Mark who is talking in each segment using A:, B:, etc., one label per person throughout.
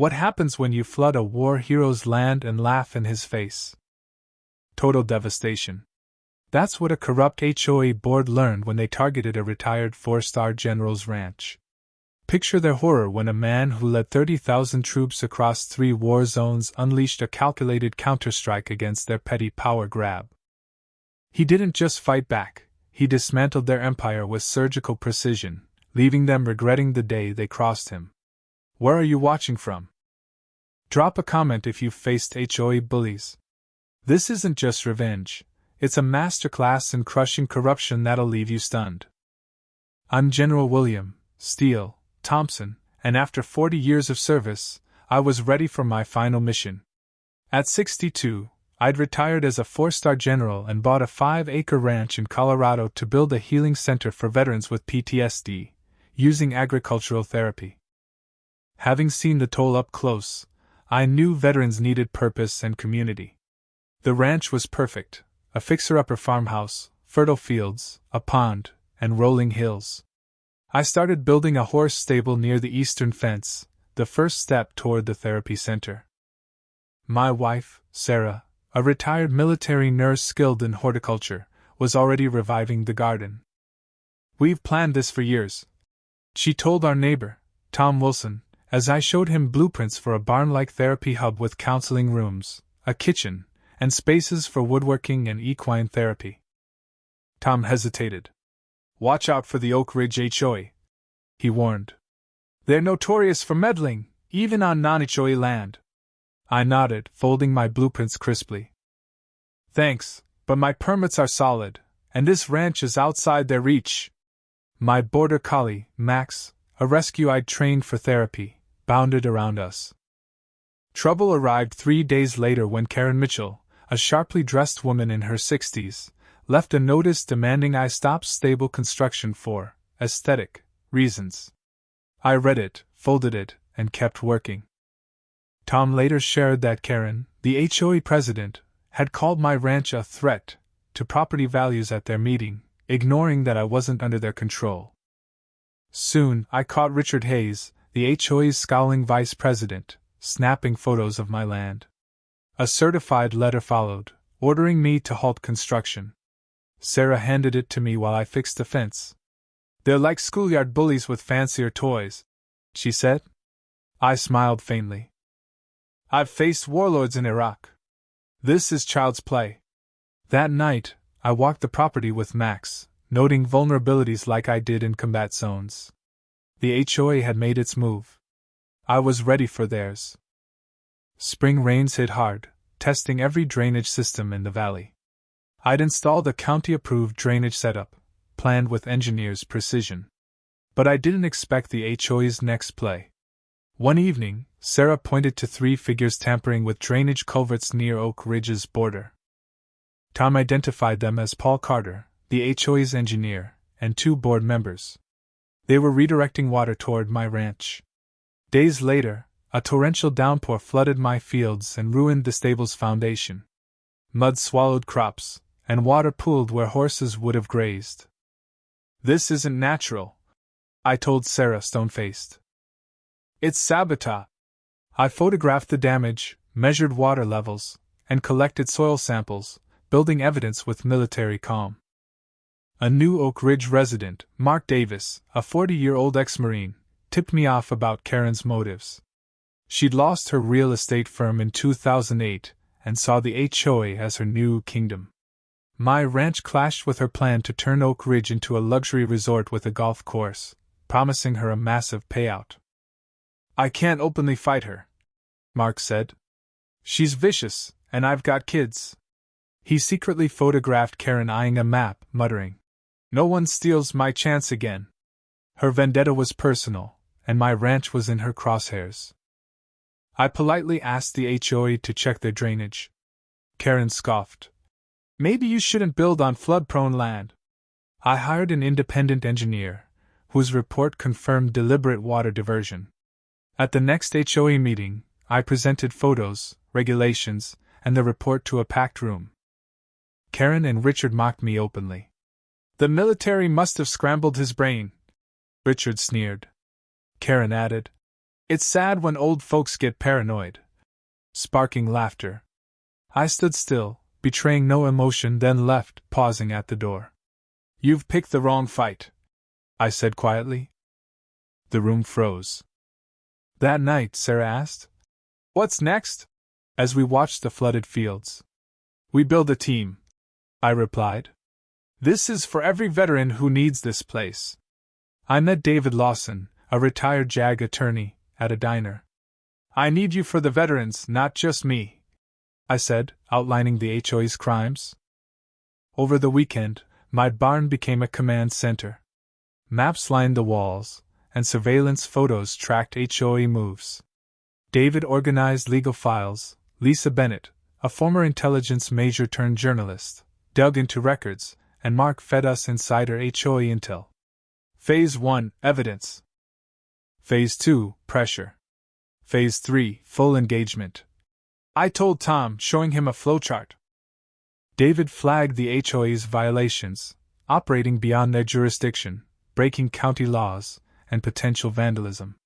A: What happens when you flood a war hero's land and laugh in his face? Total devastation. That's what a corrupt HOA board learned when they targeted a retired 4-star general's ranch. Picture their horror when a man who led 30,000 troops across 3 war zones unleashed a calculated counterstrike against their petty power grab. He didn't just fight back, he dismantled their empire with surgical precision, leaving them regretting the day they crossed him. Where are you watching from? Drop a comment if you've faced HOA bullies. This isn't just revenge, it's a masterclass in crushing corruption that'll leave you stunned. I'm General William Steele Thompson, and after 40 years of service, I was ready for my final mission. At 62, I'd retired as a 4-star general and bought a 5-acre ranch in Colorado to build a healing center for veterans with PTSD, using agricultural therapy. Having seen the toll up close, I knew veterans needed purpose and community. The ranch was perfect, a fixer-upper farmhouse, fertile fields, a pond, and rolling hills. I started building a horse stable near the eastern fence, the first step toward the therapy center. My wife, Sarah, a retired military nurse skilled in horticulture, was already reviving the garden. We've planned this for years, she told our neighbor, Tom Wilson, as I showed him blueprints for a barn-like therapy hub with counseling rooms, a kitchen, and spaces for woodworking and equine therapy. Tom hesitated. Watch out for the Oak Ridge HOA, he warned. They're notorious for meddling, even on non-HOA land. I nodded, folding my blueprints crisply. Thanks, but my permits are solid, and this ranch is outside their reach. My border collie, Max, a rescue I'd trained for therapy, bounded around us. Trouble arrived 3 days later when Karen Mitchell, a sharply dressed woman in her 60s, left a notice demanding I stop stable construction for aesthetic reasons. I read it, folded it, and kept working. Tom later shared that Karen, the HOA president, had called my ranch a threat to property values at their meeting, ignoring that I wasn't under their control. Soon, I caught Richard Hayes, the HOA's scowling vice president, snapping photos of my land. A certified letter followed, ordering me to halt construction. Sarah handed it to me while I fixed the fence. They're like schoolyard bullies with fancier toys, she said. I smiled faintly. I've faced warlords in Iraq. This is child's play. That night, I walked the property with Max, noting vulnerabilities like I did in combat zones. The HOA had made its move. I was ready for theirs. Spring rains hit hard, testing every drainage system in the valley. I'd installed a county-approved drainage setup, planned with engineers' precision. But I didn't expect the HOA's next play. One evening, Sarah pointed to 3 figures tampering with drainage culverts near Oak Ridge's border. Tom identified them as Paul Carter, the HOA's engineer, and 2 board members. They were redirecting water toward my ranch. Days later, a torrential downpour flooded my fields and ruined the stable's foundation. Mud swallowed crops, and water pooled where horses would have grazed. This isn't natural, I told Sarah stone-faced. It's sabotage. I photographed the damage, measured water levels, and collected soil samples, building evidence with military calm. A new Oak Ridge resident, Mark Davis, a 40-year-old ex-Marine, tipped me off about Karen's motives. She'd lost her real estate firm in 2008 and saw the HOA as her new kingdom. My ranch clashed with her plan to turn Oak Ridge into a luxury resort with a golf course, promising her a massive payout. I can't openly fight her, Mark said. She's vicious, and I've got kids. He secretly photographed Karen eyeing a map, muttering, "No one steals my chance again." Her vendetta was personal, and my ranch was in her crosshairs. I politely asked the HOA to check their drainage. Karen scoffed. "Maybe you shouldn't build on flood-prone land." I hired an independent engineer, whose report confirmed deliberate water diversion. At the next HOA meeting, I presented photos, regulations, and the report to a packed room. Karen and Richard mocked me openly. "The military must have scrambled his brain," Richard sneered. Karen added, It's sad when old folks get paranoid. Sparking laughter. I stood still, betraying no emotion, then left, pausing at the door. You've picked the wrong fight, I said quietly. The room froze. That night, Sarah asked, "What's next?" as we watched the flooded fields. "We build a team," I replied. "This is for every veteran who needs this place." I met David Lawson, a retired JAG attorney, at a diner. "I need you for the veterans, not just me," I said, outlining the HOA's crimes. Over the weekend, my barn became a command center. Maps lined the walls, and surveillance photos tracked HOA moves. David organized legal files. Lisa Bennett, a former intelligence major turned journalist, dug into records, and Mark fed us insider HOA intel. Phase 1, evidence. Phase 2, pressure. Phase 3, full engagement. I told Tom, showing him a flowchart. David flagged the HOA's violations, operating beyond their jurisdiction, breaking county laws, and potential vandalism.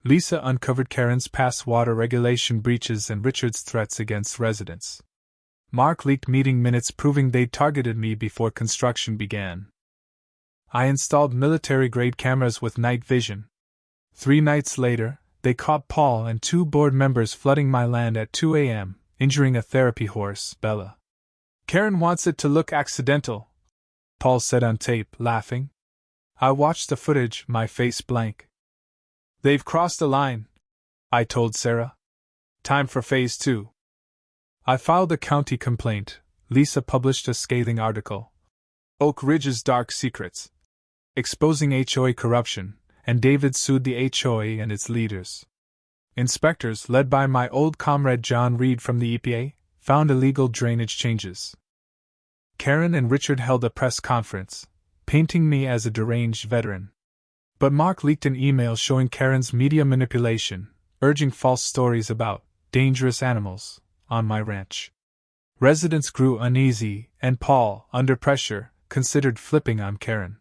A: Lisa uncovered Karen's past water regulation breaches and Richard's threats against residents. Mark leaked meeting minutes proving they'd targeted me before construction began. I installed military-grade cameras with night vision. 3 nights later, they caught Paul and 2 board members flooding my land at 2 a.m., injuring a therapy horse, Bella. "Karen wants it to look accidental," Paul said on tape, laughing. I watched the footage, my face blank. "They've crossed a line," I told Sarah. "Time for Phase 2. I filed a county complaint. Lisa published a scathing article. Oak Ridge's Dark Secrets, exposing HOA corruption, and David sued the HOA and its leaders. Inspectors, led by my old comrade John Reed from the EPA, found illegal drainage changes. Karen and Richard held a press conference, painting me as a deranged veteran. But Mark leaked an email showing Karen's media manipulation, urging false stories about dangerous animals on my ranch. Residents grew uneasy, and Paul, under pressure, considered flipping on Karen.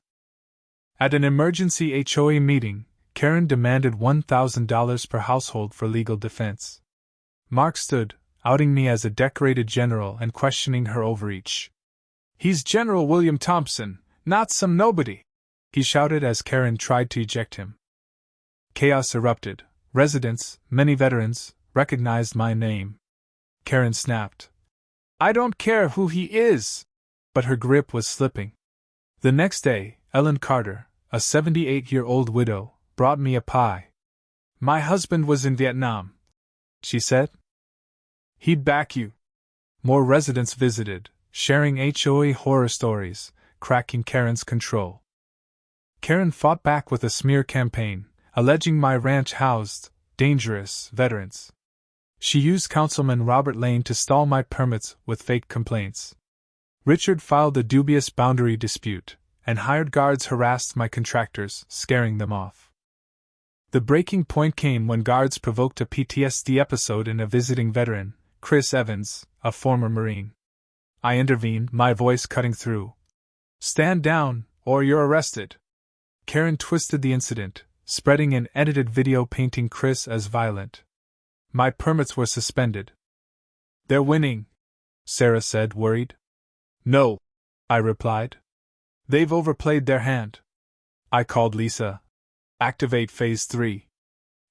A: At an emergency HOA meeting, Karen demanded $1,000 per household for legal defense. Mark stood, outing me as a decorated general and questioning her overreach. "He's General William Thompson, not some nobody," he shouted as Karen tried to eject him. Chaos erupted. Residents, many veterans, recognized my name. Karen snapped, "I don't care who he is!" But her grip was slipping. The next day, Ellen Carter, a 78-year-old widow, brought me a pie. "My husband was in Vietnam," she said. "He'd back you." More residents visited, sharing HOA horror stories, cracking Karen's control. Karen fought back with a smear campaign, alleging my ranch housed dangerous veterans. She used Councilman Robert Lane to stall my permits with fake complaints. Richard filed a dubious boundary dispute, and hired guards harassed my contractors, scaring them off. The breaking point came when guards provoked a PTSD episode in a visiting veteran, Chris Evans, a former Marine. I intervened, my voice cutting through. "Stand down, or you're arrested." Karen twisted the incident, spreading an edited video painting Chris as violent. My permits were suspended. "They're winning," Sarah said, worried. "No," I replied. "They've overplayed their hand." I called Lisa. "Activate Phase 3.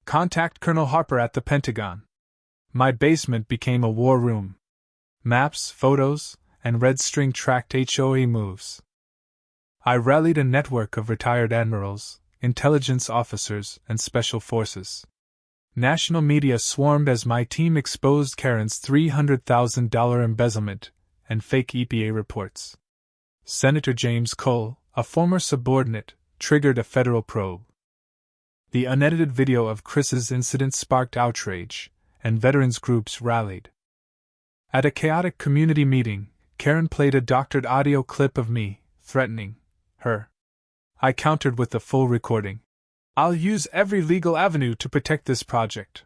A: Contact Colonel Harper at the Pentagon." My basement became a war room. Maps, photos, and red string tracked HOA moves. I rallied a network of retired admirals, intelligence officers, and special forces. National media swarmed as my team exposed Karen's $300,000 embezzlement and fake EPA reports. Senator James Cole, a former subordinate, triggered a federal probe. The unedited video of Chris's incident sparked outrage, and veterans groups rallied. At a chaotic community meeting, Karen played a doctored audio clip of me, threatening her. I countered with the full recording. "I'll use every legal avenue to protect this project."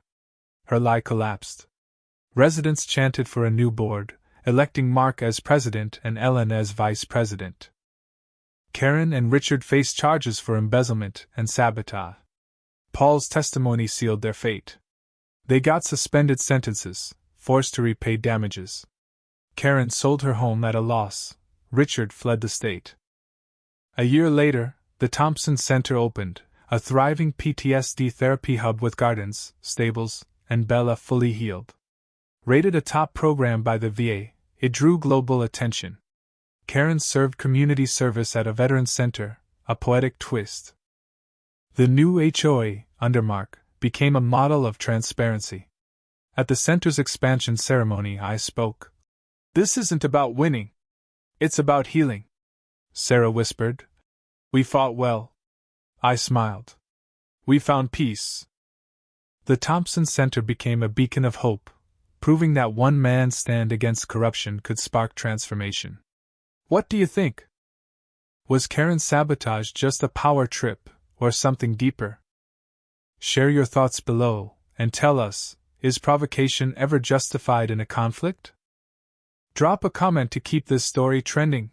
A: Her lie collapsed. Residents chanted for a new board, electing Mark as president and Ellen as vice president. Karen and Richard faced charges for embezzlement and sabotage. Paul's testimony sealed their fate. They got suspended sentences, forced to repay damages. Karen sold her home at a loss. Richard fled the state. A year later, the Thompson Center opened, a thriving PTSD therapy hub with gardens, stables, and Bella fully healed. Rated a top program by the VA, it drew global attention. Karen served community service at a veteran center, a poetic twist. The new HOA, Undermark, became a model of transparency. At the center's expansion ceremony, I spoke. "This isn't about winning. It's about healing," Sarah whispered. "We fought well." I smiled. "We found peace." The Thompson Center became a beacon of hope, proving that one man's stand against corruption could spark transformation. What do you think? Was Karen's sabotage just a power trip, or something deeper? Share your thoughts below, and tell us, is provocation ever justified in a conflict? Drop a comment to keep this story trending.